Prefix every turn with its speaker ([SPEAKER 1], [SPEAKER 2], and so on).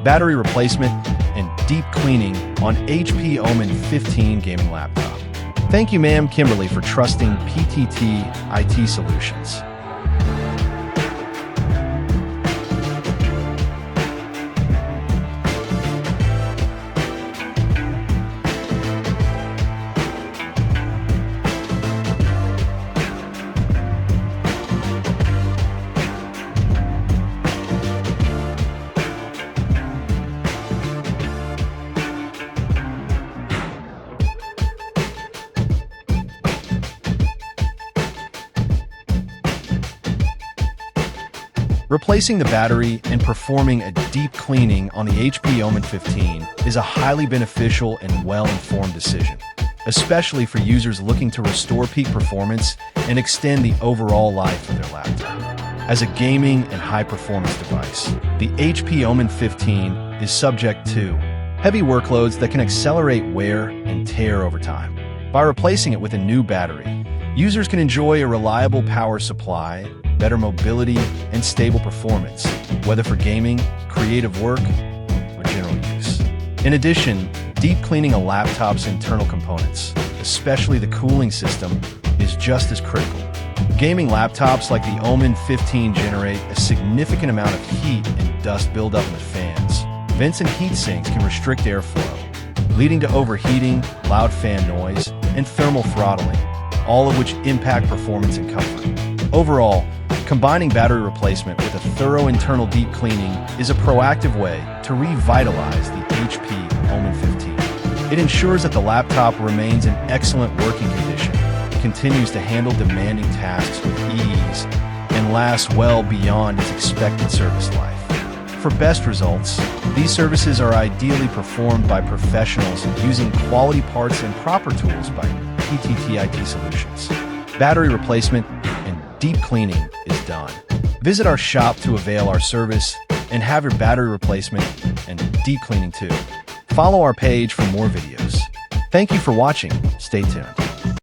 [SPEAKER 1] battery replacement, and deep cleaning on HP OMEN 15 gaming laptop. Thank you, ma'am Kimberly, for trusting PTT IT Solutions. Replacing the battery and performing a deep cleaning on the HP OMEN 15 is a highly beneficial and well-informed decision, especially for users looking to restore peak performance and extend the overall life of their laptop. As a gaming and high-performance device, the HP OMEN 15 is subject to heavy workloads that can accelerate wear and tear over time. By replacing it with a new battery, users can enjoy a reliable power supply, better mobility, and stable performance, whether for gaming, creative work, or general use. In addition, deep cleaning a laptop's internal components, especially the cooling system, is just as critical. Gaming laptops like the OMEN 15 generate a significant amount of heat and dust buildup in the fans. Vents and heat sinks can restrict airflow, leading to overheating, loud fan noise, and thermal throttling, all of which impact performance and comfort. Overall, combining battery replacement with a thorough internal deep cleaning is a proactive way to revitalize the HP OMEN 15. It ensures that the laptop remains in excellent working condition, continues to handle demanding tasks with ease, and lasts well beyond its expected service life. For best results, these services are ideally performed by professionals using quality parts and proper tools by PTT IT Solutions. Battery replacement and deep cleaning is done. Visit our shop to avail our service and have your battery replacement and deep cleaning too. Follow our page for more videos. Thank you for watching. Stay tuned.